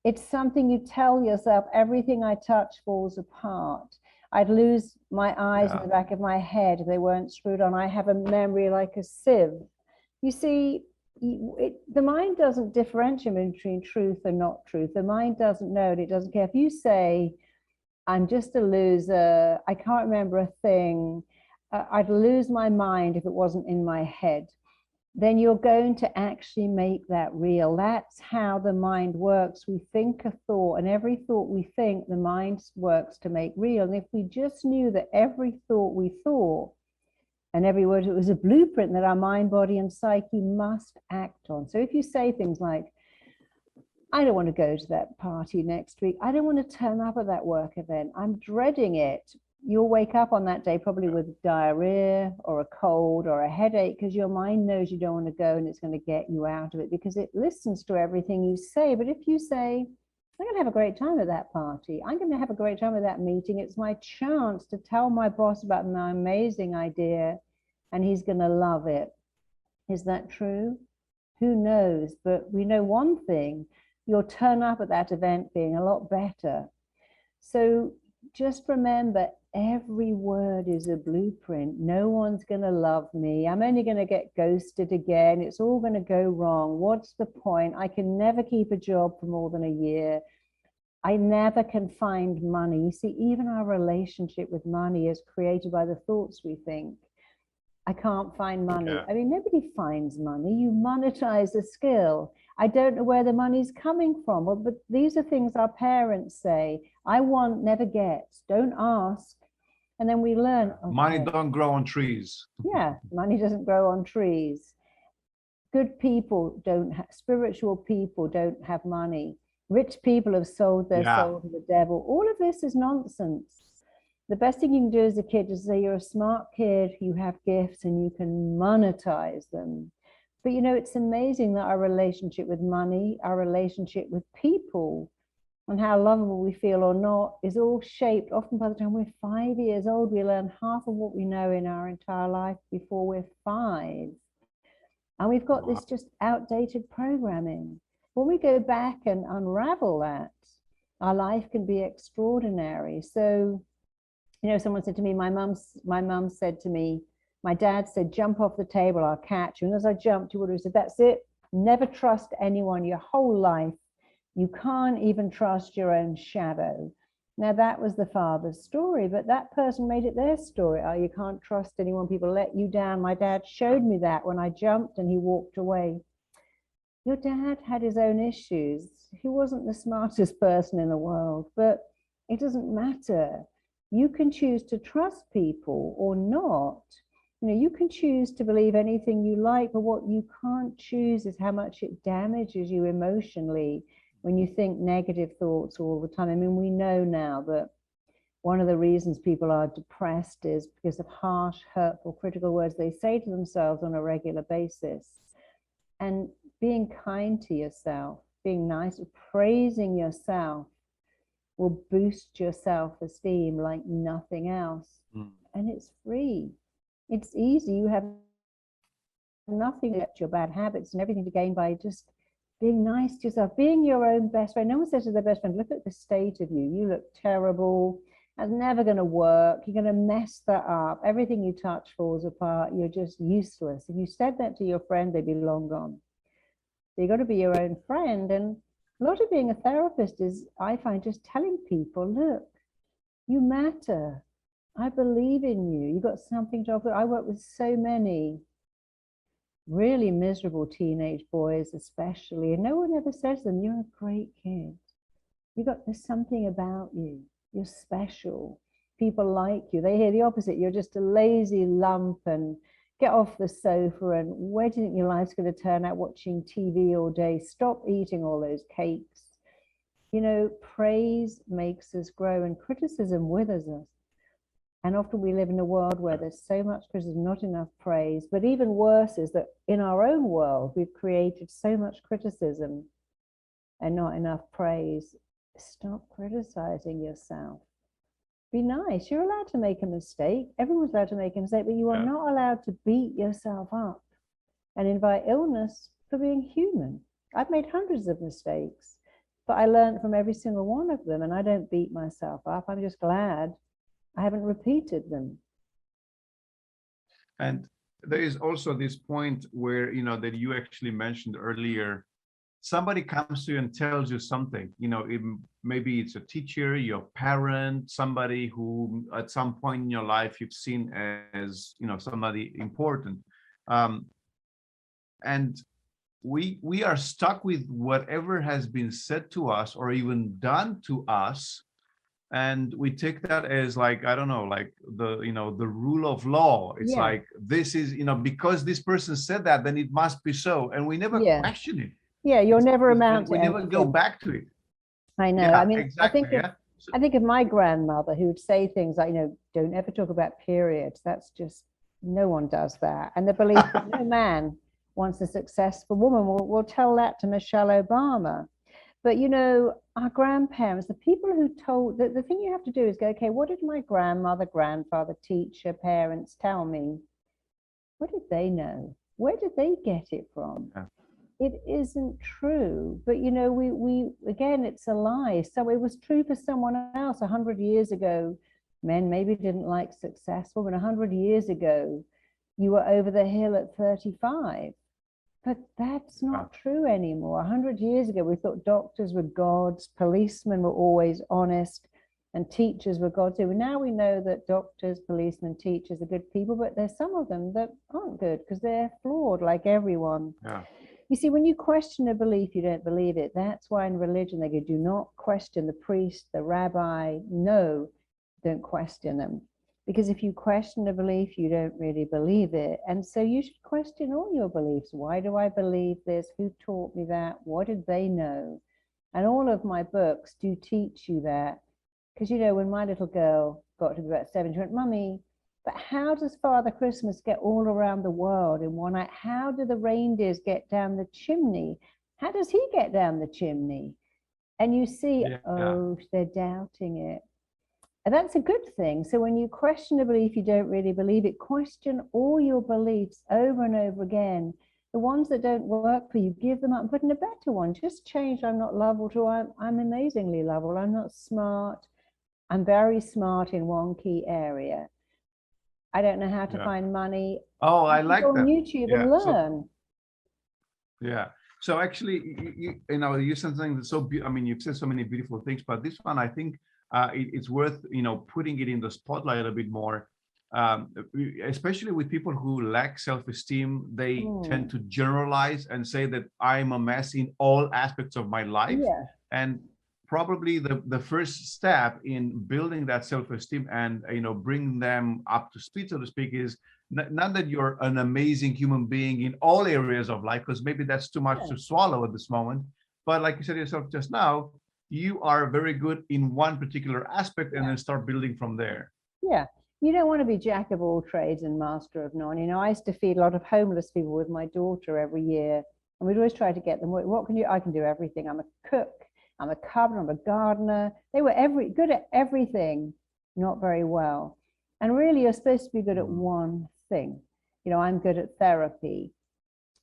It's something you tell yourself, everything I touch falls apart. I'd lose my eyes in the back of my head if they weren't screwed on. I have a memory like a sieve. You see, the mind doesn't differentiate between truth and not truth. The mind doesn't know, and it doesn't care. If you say, I'm just a loser, I can't remember a thing, I'd lose my mind if it wasn't in my head, then you're going to actually make that real. That's how the mind works. We think a thought, and every thought we think, the mind works to make real. And if we just knew that every thought we thought, and every word, it was a blueprint that our mind, body, and psyche must act on. So if you say things like, I don't want to go to that party next week, I don't want to turn up at that work event, I'm dreading it, you'll wake up on that day probably with diarrhea or a cold or a headache, because your mind knows you don't want to go, and it's going to get you out of it because it listens to everything you say. But if you say, I'm going to have a great time at that party, I'm going to have a great time at that meeting, it's my chance to tell my boss about my amazing idea and he's going to love it. Is that true? Who knows? But we know one thing, you'll turn up at that event being a lot better. So just remember, every word is a blueprint. No one's going to love me. I'm only going to get ghosted again. It's all going to go wrong. What's the point? I can never keep a job for more than a year. I never can find money. You see, even our relationship with money is created by the thoughts we think. I can't find money. I mean, nobody finds money. You monetize a skill. I don't know where the money's coming from. Well, but these are things our parents say. I want, never get. Don't ask. And then we learn. Okay. Money don't grow on trees. Yeah, money doesn't grow on trees. Good people don't have, spiritual people don't have money. Rich people have sold their soul to the devil. All of this is nonsense. The best thing you can do as a kid is say you're a smart kid, you have gifts and you can monetize them. But you know, it's amazing that our relationship with money, our relationship with people, and how lovable we feel or not is all shaped. Often by the time we're 5 years old, we learn half of what we know in our entire life before we're 5. And we've got this just outdated programming. When we go back and unravel that, our life can be extraordinary. So, you know, someone said to me, my mum said to me, my dad said, jump off the table, I'll catch you. And as I jumped, he would have said, that's it. Never trust anyone your whole life. You can't even trust your own shadow. Now, that was the father's story, but that person made it their story. Oh, you can't trust anyone. People let you down. My dad showed me that when I jumped and he walked away. Your dad had his own issues. He wasn't the smartest person in the world, but it doesn't matter. You can choose to trust people or not. You know, you can choose to believe anything you like, but what you can't choose is how much it damages you emotionally when you think negative thoughts all the time. I mean, we know now that one of the reasons people are depressed is because of harsh, hurtful, critical words they say to themselves on a regular basis. And being kind to yourself, being nice, praising yourself will boost your self-esteem like nothing else. And it's free. It's easy. You have nothing except your bad habits and everything to gain by just being nice to yourself, being your own best friend. No one says to their best friend, look at the state of you. You look terrible. That's never going to work. You're going to mess that up. Everything you touch falls apart. You're just useless. If you said that to your friend, they'd be long gone. So you've got to be your own friend. And a lot of being a therapist is, I find, just telling people, look, you matter. I believe in you. You've got something to offer. I work with so many really miserable teenage boys, especially, and no one ever says to them, you're a great kid. There's something about you. You're special. People like you. They hear the opposite. You're just a lazy lump and get off the sofa and where do you think your life's going to turn out watching TV all day? Stop eating all those cakes. You know, praise makes us grow and criticism withers us. And often we live in a world where there's so much criticism, not enough praise. But even worse is that in our own world, we've created so much criticism and not enough praise. Stop criticizing yourself. Be nice. You're allowed to make a mistake. Everyone's allowed to make a mistake, but you are not allowed to beat yourself up and invite illness for being human. I've made hundreds of mistakes, but I learned from every single one of them, and I don't beat myself up. I'm just glad I haven't repeated them. And there is also this point where, you know, that you actually mentioned earlier, somebody comes to you and tells you something, you know, maybe it's a teacher, your parent, somebody who at some point in your life you've seen as, you know, somebody important. And we are stuck with whatever has been said to us or even done to us. And we take that as like, I don't know, like the, you know, the rule of law. It's like, this is, you know, because this person said that, then it must be so. And we never question it. Yeah, you'll never amount to we never go back to it. I know. I mean, exactly, I think of my grandmother who would say things like, you know, don't ever talk about periods. That's just, no one does that. And the belief that no man wants a successful woman will tell that to Michelle Obama. But, you know, our grandparents, the people who told, the thing you have to do is go, okay, what did my grandmother, grandfather, teacher, parents tell me? What did they know? Where did they get it from? It isn't true. But, you know, we again, it's a lie. So it was true for someone else 100 years ago. Men maybe didn't like successful, but 100 years ago, you were over the hill at 35. But that's not true anymore. 100 years ago, we thought doctors were gods, policemen were always honest, and teachers were gods. So now we know that doctors, policemen, teachers are good people, but there's some of them that aren't good because they're flawed like everyone. You see, when you question a belief, you don't believe it. That's why in religion they go, do not question the priest, the rabbi. No, don't question them. Because if you question a belief, you don't really believe it. And so you should question all your beliefs. Why do I believe this? Who taught me that? What did they know? And all of my books do teach you that. Because, you know, when my little girl got to be about 7, she went, Mummy, but how does Father Christmas get all around the world in one night? How do the reindeers get down the chimney? How does he get down the chimney? And you see, oh, they're doubting it. And that's a good thing. So when you question a belief, you don't really believe it. Question all your beliefs over and over again. The ones that don't work for you, give them up and put in a better one. Just change. I'm not lovable to I'm amazingly lovable. I'm not smart. I'm very smart in one key area. I don't know how to find money. Oh, I like go that. on YouTube and learn. Yeah. So actually, you said something that's so I mean, you've said so many beautiful things, but this one, I think it's worth, putting it in the spotlight a bit more. Especially with people who lack self-esteem, they tend to generalize and say that I'm a mess in all aspects of my life. Yeah. And probably the first step in building that self-esteem and bringing them up to speed, so to speak, is not that you're an amazing human being in all areas of life, because maybe that's too much to swallow at this moment. But like you said yourself just now, you are very good in one particular aspect, and then start building from there. Yeah. You don't want to be jack of all trades and master of none. I used to feed a lot of homeless people with my daughter every year, and we'd always try to get them, what can you, I can do everything. I'm a cook, I'm a carpenter, I'm a gardener. They were good at everything, not very well. And really, you're supposed to be good at one thing. I'm good at therapy.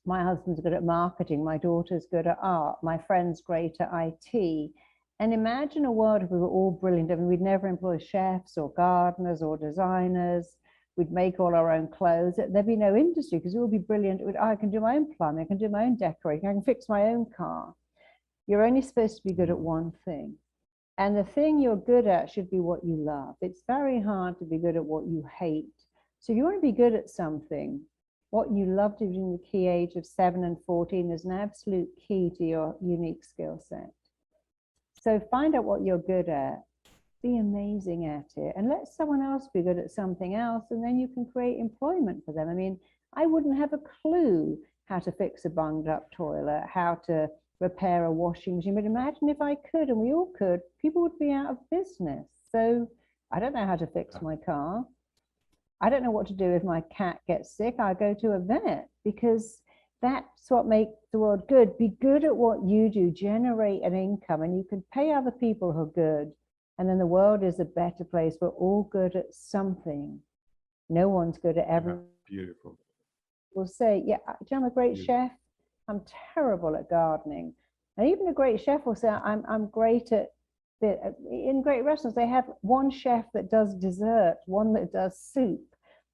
My husband's good at marketing. My daughter's good at art. My friend's great at IT. And imagine a world if we were all brilliant. I mean, we'd never employ chefs or gardeners or designers. We'd make all our own clothes. There'd be no industry because we'll be brilliant. I can do my own plumbing. I can do my own decorating. I can fix my own car. You're only supposed to be good at one thing. And the thing you're good at should be what you love. It's very hard to be good at what you hate. So if you want to be good at something, what you love to do in the key age of 7 and 14 is an absolute key to your unique skill set. So find out what you're good at, be amazing at it, and let someone else be good at something else, and then you can create employment for them. I mean, I wouldn't have a clue how to fix a bunged up toilet, how to repair a washing machine, but imagine if I could, and we all could, people would be out of business. So I don't know how to fix my car. I don't know what to do if my cat gets sick. I go to a vet, because that's what makes the world good. Be good at what you do, generate an income, and you can pay other people who are good. And then the world is a better place. We're all good at something. No one's good at everything. Beautiful. We'll say, I'm a great chef. I'm terrible at gardening. And even a great chef will say, I'm great at, in great restaurants, they have one chef that does dessert, one that does soup,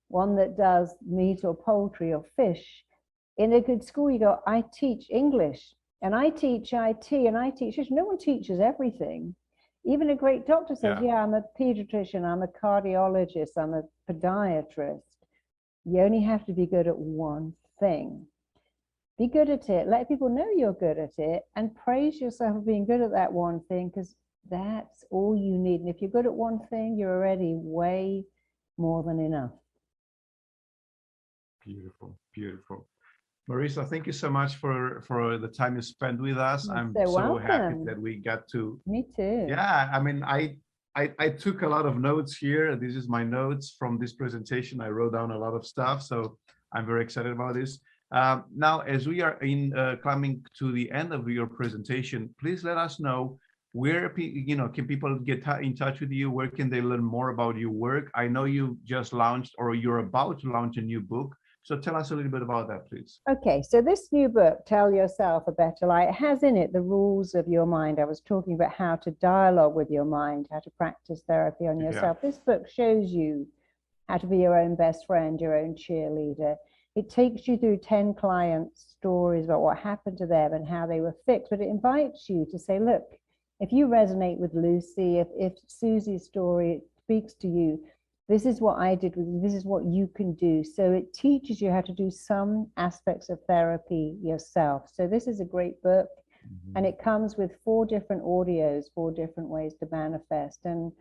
one that does meat or poultry or fish. In a good school, you go, I teach English, and I teach IT, and I teach. No one teaches everything. Even a great doctor says, I'm a pediatrician, I'm a cardiologist, I'm a podiatrist. You only have to be good at one thing. Be good at it. Let people know you're good at it, and praise yourself for being good at that one thing, because that's all you need. And if you're good at one thing, you're already way more than enough. Beautiful, beautiful. Marisa, thank you so much for the time you spent with us. I'm so happy that we got to. Me too. Yeah, I mean, I took a lot of notes here. This is my notes from this presentation. I wrote down a lot of stuff, so I'm very excited about this. Now, as we are coming to the end of your presentation, please let us know where can people get in touch with you. Where can they learn more about your work? I know you just launched, or you're about to launch, a new book. So tell us a little bit about that, please. Okay, so this new book, Tell Yourself a Better Lie, it has in it the rules of your mind. I was talking about how to dialogue with your mind, how to practice therapy on yourself. This book shows you how to be your own best friend, your own cheerleader. It takes you through 10 clients' stories about what happened to them and how they were fixed, but it invites you to say, look, if you resonate with Lucy, if Susie's story speaks to you, this is what I did with you, this is what you can do. So it teaches you how to do some aspects of therapy yourself. So this is a great book, and it comes with 4 different audios, 4 different ways to manifest. And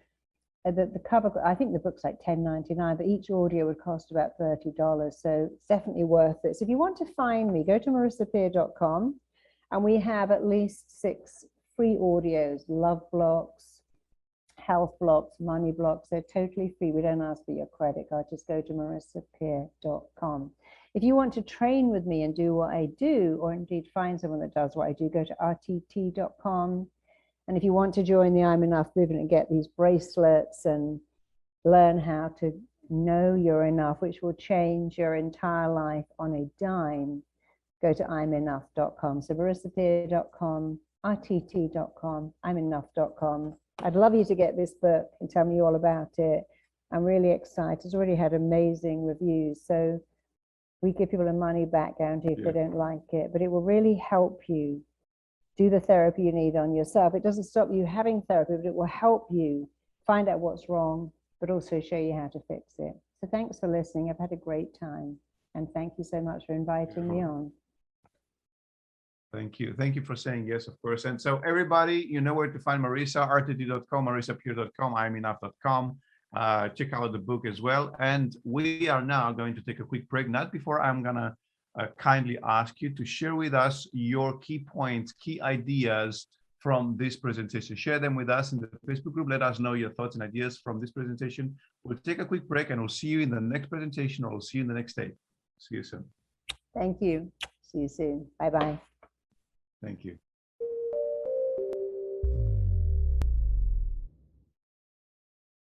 the cover, I think the book's like $10.99, but each audio would cost about $30. So it's definitely worth it. So if you want to find me, go to marisappear.com, and we have at least 6 free audios, love blocks, health blocks, money blocks. They're totally free. We don't ask for your credit card. Just go to marisappear.com. If you want to train with me and do what I do, or indeed find someone that does what I do, go to rtt.com. And if you want to join the I'm Enough movement and get these bracelets and learn how to know you're enough, which will change your entire life on a dime, go to imenough.com. So marisapia.com, rtt.com, imenough.com. I'd love you to get this book and tell me all about it. I'm really excited. It's already had amazing reviews. So we give people a money back guarantee if they don't like it, but it will really help you do the therapy you need on yourself. It doesn't stop you having therapy, but it will help you find out what's wrong, but also show you how to fix it. So thanks for listening. I've had a great time. And thank you so much for inviting me on. Thank you. Thank you for saying yes, of course. And so everybody, you know where to find Marisa, rtt.com, marisapure.com, imenough.com. Check out the book as well. And we are now going to take a quick break. Not before I'm going to kindly ask you to share with us your key points, key ideas from this presentation. Share them with us in the Facebook group. Let us know your thoughts and ideas from this presentation. We'll take a quick break and we'll see you in the next presentation, or we'll see you in the next day. See you soon. Thank you. See you soon. Bye-bye. Thank you.